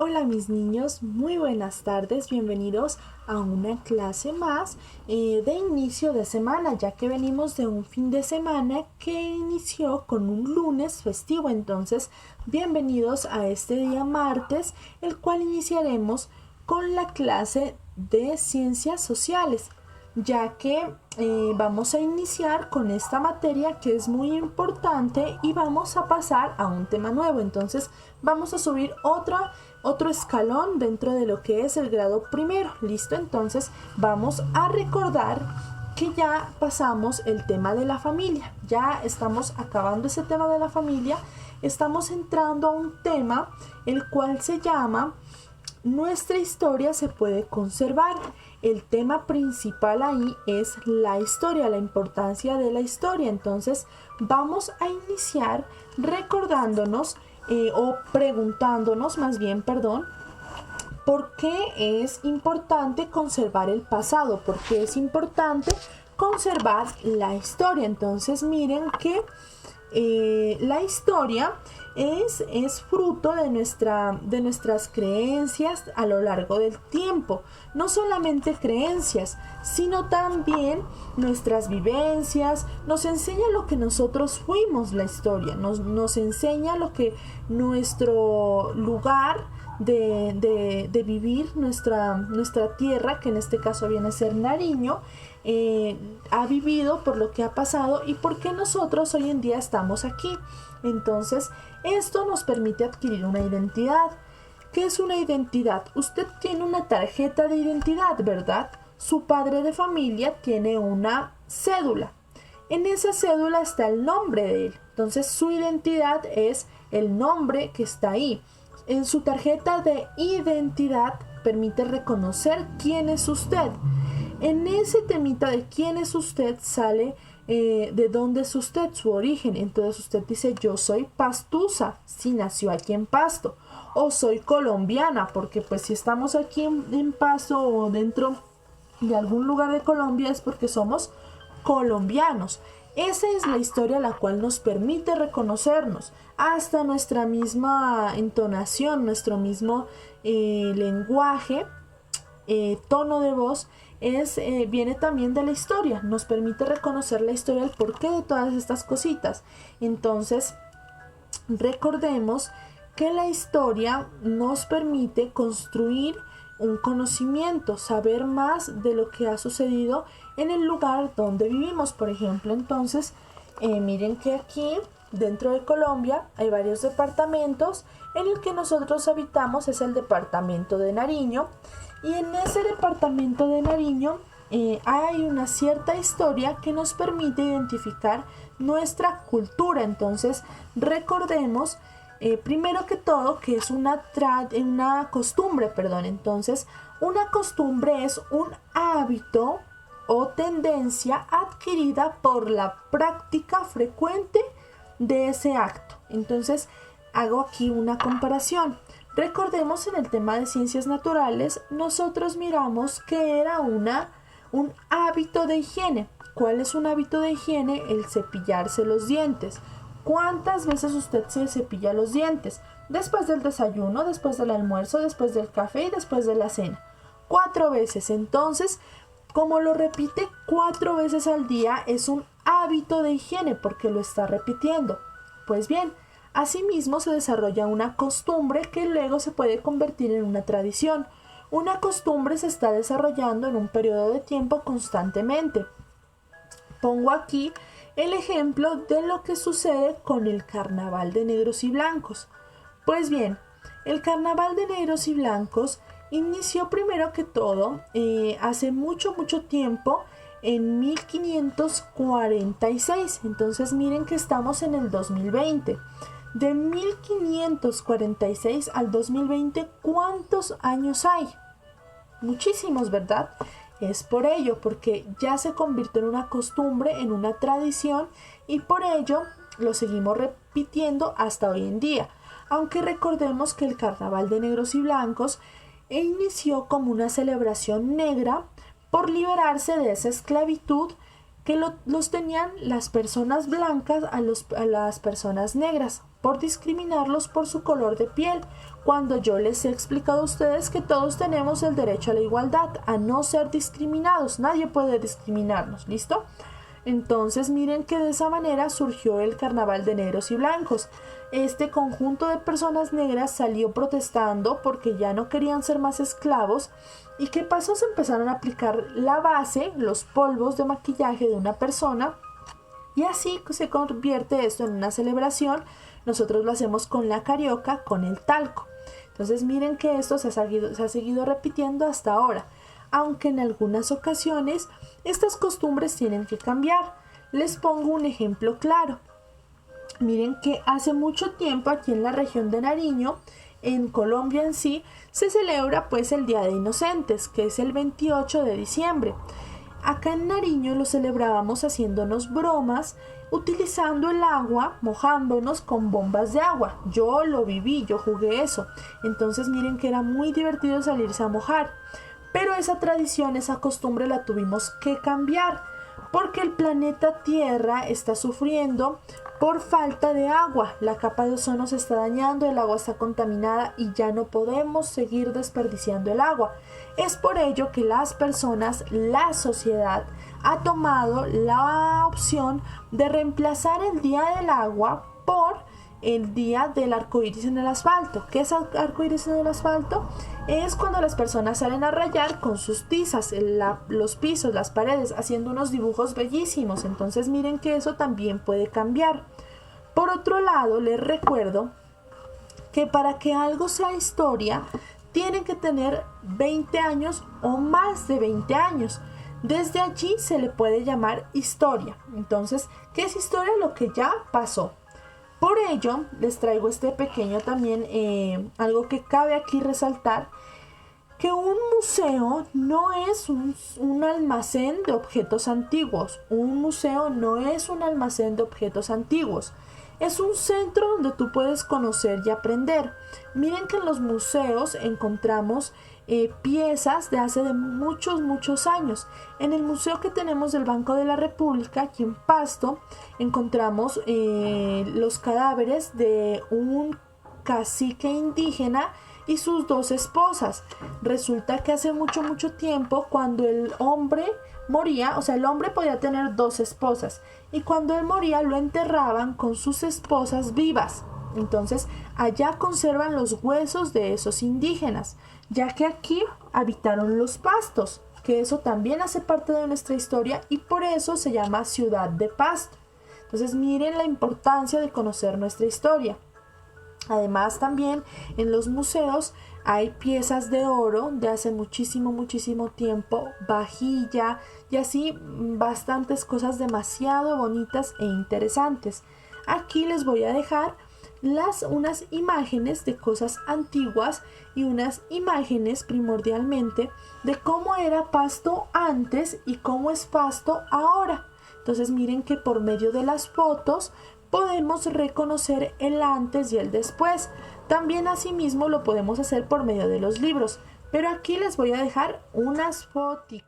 Hola mis niños, muy buenas tardes, bienvenidos a una clase más de inicio de semana, ya que venimos de un fin de semana que inició con un lunes festivo. Entonces bienvenidos a este día martes, el cual iniciaremos con la clase de ciencias sociales, ya que vamos a iniciar con esta materia que es muy importante y vamos a pasar a un tema nuevo. Entonces vamos a subir otro escalón dentro de lo que es el grado primero. ¿Listo? Entonces vamos a recordar que ya pasamos el tema de la familia. Ya estamos acabando ese tema de la familia. Estamos entrando a un tema el cual se llama Nuestra historia se puede conservar. El tema principal ahí es la historia, la importancia de la historia. Entonces vamos a iniciar recordándonos o preguntándonos más bien, perdón, ¿por qué es importante conservar el pasado? ¿Por qué es importante conservar la historia? Entonces miren que la historia es fruto de nuestras creencias a lo largo del tiempo. No solamente creencias, sino también nuestras vivencias. Nos enseña lo que nosotros fuimos la historia. Nos enseña lo que nuestro lugar de vivir, nuestra tierra, que en este caso viene a ser Nariño, ha vivido, por lo que ha pasado y por qué nosotros hoy en día estamos aquí. Entonces, esto nos permite adquirir una identidad. ¿Qué es una identidad? Usted tiene una tarjeta de identidad, ¿verdad? Su padre de familia tiene una cédula. En esa cédula está el nombre de él. Entonces, su identidad es el nombre que está ahí. En su tarjeta de identidad permite reconocer quién es usted. En ese temita de quién es usted sale de dónde es usted, su origen. Entonces usted dice, yo soy pastusa, si nació aquí en Pasto, o soy colombiana, porque pues si estamos aquí en Pasto o dentro de algún lugar de Colombia es porque somos colombianos. Esa es la historia la cual nos permite reconocernos. Hasta nuestra misma entonación, nuestro mismo lenguaje, tono de voz, viene también de la historia. Nos permite reconocer la historia, el porqué de todas estas cositas. Entonces, recordemos que la historia nos permite construir un conocimiento, saber más de lo que ha sucedido en el lugar donde vivimos. Por ejemplo, entonces, miren que aquí dentro de Colombia hay varios departamentos. En el que nosotros habitamos es el departamento de Nariño, y en ese departamento de Nariño hay una cierta historia que nos permite identificar nuestra cultura. Entonces recordemos primero que todo que es una costumbre, perdón. Entonces una costumbre es un hábito o tendencia adquirida por la práctica frecuente de ese acto. Entonces hago aquí una comparación. Recordemos, en el tema de ciencias naturales, nosotros miramos que era un hábito de higiene. ¿Cuál es un hábito de higiene? El cepillarse los dientes. ¿Cuántas veces usted se cepilla los dientes? Después del desayuno, después del almuerzo, después del café y después de la cena. 4 veces. Entonces, como lo repite 4 veces al día, es un hábito de higiene porque lo está repitiendo. Pues bien, asimismo se desarrolla una costumbre que luego se puede convertir en una tradición. Una costumbre se está desarrollando en un periodo de tiempo constantemente. Pongo aquí el ejemplo de lo que sucede con el carnaval de negros y blancos. Pues bien, el carnaval de negros y blancos inició primero que todo hace mucho tiempo, en 1546. Entonces miren que estamos en el 2020. De 1546 al 2020, ¿cuántos años hay? Muchísimos, ¿verdad? Es por ello, porque ya se convirtió en una costumbre, en una tradición, y por ello lo seguimos repitiendo hasta hoy en día. Aunque recordemos que el Carnaval de Negros y Blancos inició como una celebración negra por liberarse de esa esclavitud que los tenían las personas blancas a las personas negras, por discriminarlos por su color de piel, cuando yo les he explicado a ustedes que todos tenemos el derecho a la igualdad, a no ser discriminados, nadie puede discriminarnos, ¿listo? Entonces miren que de esa manera surgió el carnaval de negros y blancos. Este conjunto de personas negras salió protestando porque ya no querían ser más esclavos. ¿Y qué pasó? Se empezaron a aplicar la base, los polvos de maquillaje de una persona, y así se convierte esto en una celebración. Nosotros lo hacemos con la carioca, con el talco. Entonces miren que esto se ha seguido repitiendo hasta ahora, aunque en algunas ocasiones estas costumbres tienen que cambiar. Les pongo un ejemplo claro. Miren que hace mucho tiempo aquí en la región de Nariño, en Colombia en sí, se celebra pues el Día de Inocentes, que es el 28 de diciembre. Acá en Nariño lo celebrábamos haciéndonos bromas, utilizando el agua, mojándonos con bombas de agua. Yo lo viví, yo jugué eso. Entonces miren que era muy divertido salirse a mojar. Pero esa tradición, esa costumbre la tuvimos que cambiar, porque el planeta Tierra está sufriendo por falta de agua. La capa de ozono se está dañando, el agua está contaminada y ya no podemos seguir desperdiciando el agua. Es por ello que las personas, la sociedad, ha tomado la opción de reemplazar el Día del Agua por el Día del Arco Iris en el asfalto. ¿Qué es arco iris en el asfalto? Es cuando las personas salen a rayar con sus tizas los pisos, las paredes, haciendo unos dibujos bellísimos. Entonces miren que eso también puede cambiar. Por otro lado, les recuerdo que para que algo sea historia, tienen que tener 20 años o más de 20 años. Desde allí se le puede llamar historia. Entonces, ¿qué es historia? Lo que ya pasó. Por ello, les traigo este pequeño también, algo que cabe aquí resaltar, que un museo no es un almacén de objetos antiguos. Un museo no es un almacén de objetos antiguos. Es un centro donde tú puedes conocer y aprender. Miren que en los museos encontramos piezas de hace muchos años. En el museo que tenemos del Banco de la República, aquí en Pasto, encontramos los cadáveres de un cacique indígena y sus 2 esposas. Resulta que hace mucho tiempo, cuando el hombre moría, o sea, el hombre podía tener 2 esposas, y cuando él moría lo enterraban con sus esposas vivas. Entonces allá conservan los huesos de esos indígenas, ya que aquí habitaron los pastos, que eso también hace parte de nuestra historia y por eso se llama Ciudad de Pasto. Entonces miren la importancia de conocer nuestra historia. Además también en los museos hay piezas de oro de hace muchísimo tiempo, vajilla y así bastantes cosas demasiado bonitas e interesantes. Aquí les voy a dejar unas imágenes de cosas antiguas y unas imágenes primordialmente de cómo era Pasto antes y cómo es Pasto ahora. Entonces miren que por medio de las fotos podemos reconocer el antes y el después. También asimismo lo podemos hacer por medio de los libros, pero aquí les voy a dejar unas fotos.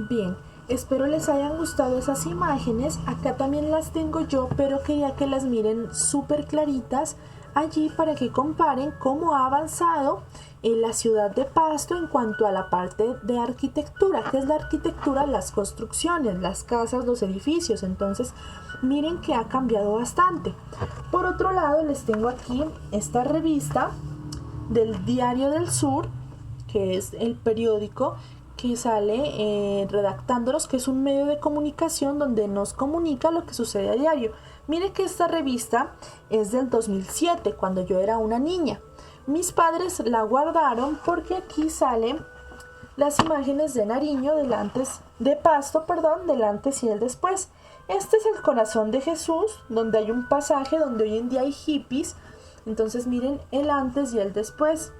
Bien, espero les hayan gustado esas imágenes. Acá también las tengo yo, pero quería que las miren súper claritas allí para que comparen cómo ha avanzado en la ciudad de Pasto en cuanto a la parte de arquitectura. ¿Qué es la arquitectura? Las construcciones, las casas, los edificios. Entonces, miren que ha cambiado bastante. Por otro lado, les tengo aquí esta revista del Diario del Sur, que es el periódico que sale redactándolos, que es un medio de comunicación donde nos comunica lo que sucede a diario. Mire que esta revista es del 2007, cuando yo era una niña. Mis padres la guardaron porque aquí salen las imágenes de Nariño, del antes, de Pasto, perdón, del antes y el después. Este es el corazón de Jesús, donde hay un pasaje donde hoy en día hay hippies. Entonces miren el antes y el después.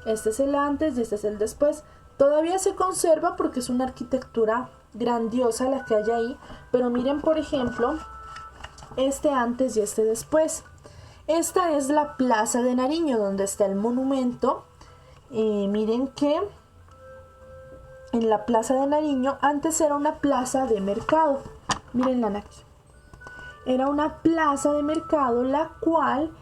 Este es el antes y este es el después. Todavía se conserva porque es una arquitectura grandiosa la que hay ahí. Pero miren, por ejemplo, este antes y este después. Esta es la Plaza de Nariño, donde está el monumento. Miren que en la Plaza de Nariño antes era una plaza de mercado. Mírenla aquí. Era una plaza de mercado la cual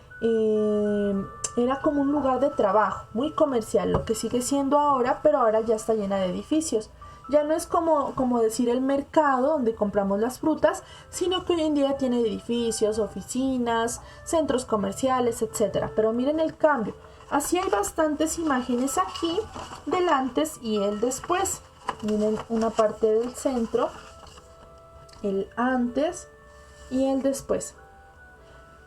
era como un lugar de trabajo, muy comercial, lo que sigue siendo ahora, pero ahora ya está llena de edificios. Ya no es como decir el mercado donde compramos las frutas, sino que hoy en día tiene edificios, oficinas, centros comerciales, etc. Pero miren el cambio. Así hay bastantes imágenes aquí del antes y el después. Miren una parte del centro, el antes y el después.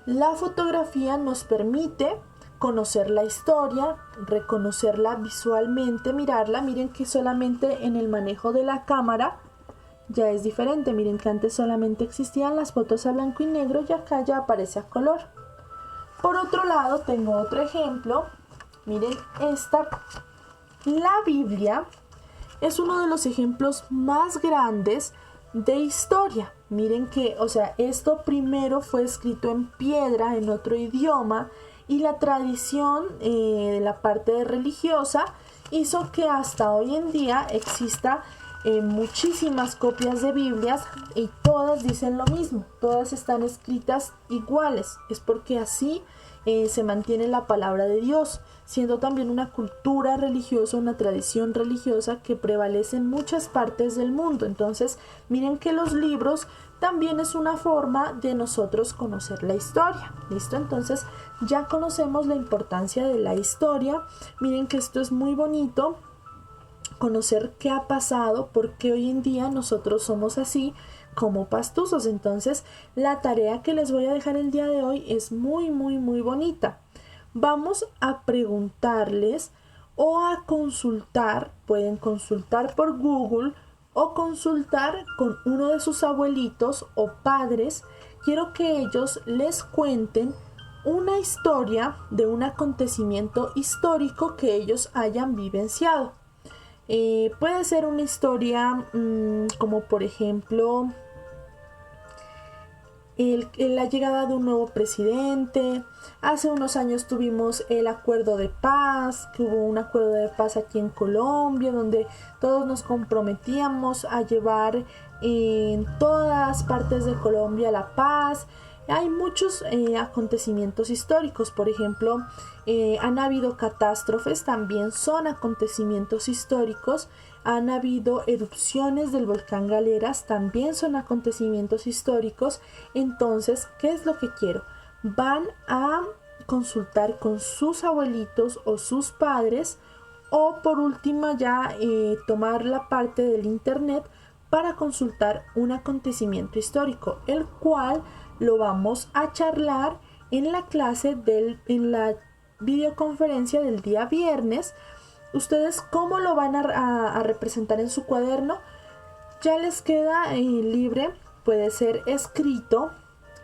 La fotografía nos permite conocer la historia, reconocerla visualmente, mirarla. Miren que solamente en el manejo de la cámara ya es diferente. Miren que antes solamente existían las fotos a blanco y negro y acá ya aparece a color. Por otro lado, tengo otro ejemplo. Miren esta. La Biblia es uno de los ejemplos más grandes de historia. Miren que, esto primero fue escrito en piedra, en otro idioma, y la tradición de la parte religiosa hizo que hasta hoy en día exista muchísimas copias de Biblias y todas dicen lo mismo, todas están escritas iguales. Es porque así se mantiene la palabra de Dios, siendo también una cultura religiosa, una tradición religiosa que prevalece en muchas partes del mundo. Entonces, miren que los libros también es una forma de nosotros conocer la historia. ¿Listo? Entonces, ya conocemos la importancia de la historia. Miren que esto es muy bonito, conocer qué ha pasado, porque hoy en día nosotros somos así como pastuzos. Entonces, la tarea que les voy a dejar el día de hoy es muy bonita. Vamos a preguntarles o a consultar, pueden consultar por Google o consultar con uno de sus abuelitos o padres. Quiero que ellos les cuenten una historia de un acontecimiento histórico que ellos hayan vivenciado. Puede ser una historia como por ejemplo la llegada de un nuevo presidente. Hace unos años tuvimos el acuerdo de paz, que hubo un acuerdo de paz aquí en Colombia, donde todos nos comprometíamos a llevar en todas partes de Colombia la paz. Hay muchos acontecimientos históricos, por ejemplo, han habido catástrofes, también son acontecimientos históricos. Han habido erupciones del volcán Galeras, también son acontecimientos históricos. Entonces, ¿qué es lo que quiero? Van a consultar con sus abuelitos o sus padres, o por último ya tomar la parte del internet para consultar un acontecimiento histórico, el cual lo vamos a charlar en la clase en la videoconferencia del día viernes. Ustedes cómo lo van a representar en su cuaderno ya les queda libre. Puede ser escrito,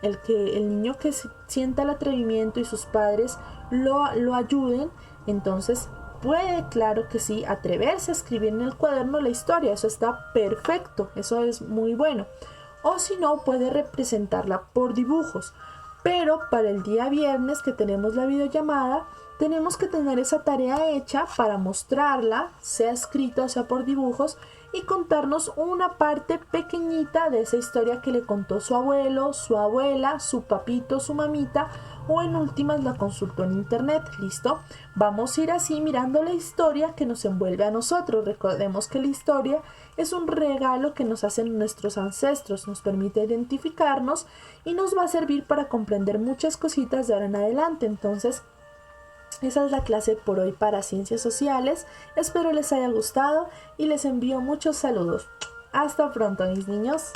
el niño que sienta el atrevimiento y sus padres lo ayuden. Entonces puede, claro que sí, atreverse a escribir en el cuaderno la historia. Eso está perfecto, eso es muy bueno. O si no, puede representarla por dibujos. Pero para el día viernes que tenemos la videollamada, tenemos que tener esa tarea hecha para mostrarla, sea escrita, sea por dibujos, y contarnos una parte pequeñita de esa historia que le contó su abuelo, su abuela, su papito, su mamita, o en últimas la consultó en internet. ¿Listo? Vamos a ir así mirando la historia que nos envuelve a nosotros. Recordemos que la historia es un regalo que nos hacen nuestros ancestros, nos permite identificarnos y nos va a servir para comprender muchas cositas de ahora en adelante. Entonces, esa es la clase por hoy para Ciencias Sociales. Espero les haya gustado y les envío muchos saludos. Hasta pronto, mis niños.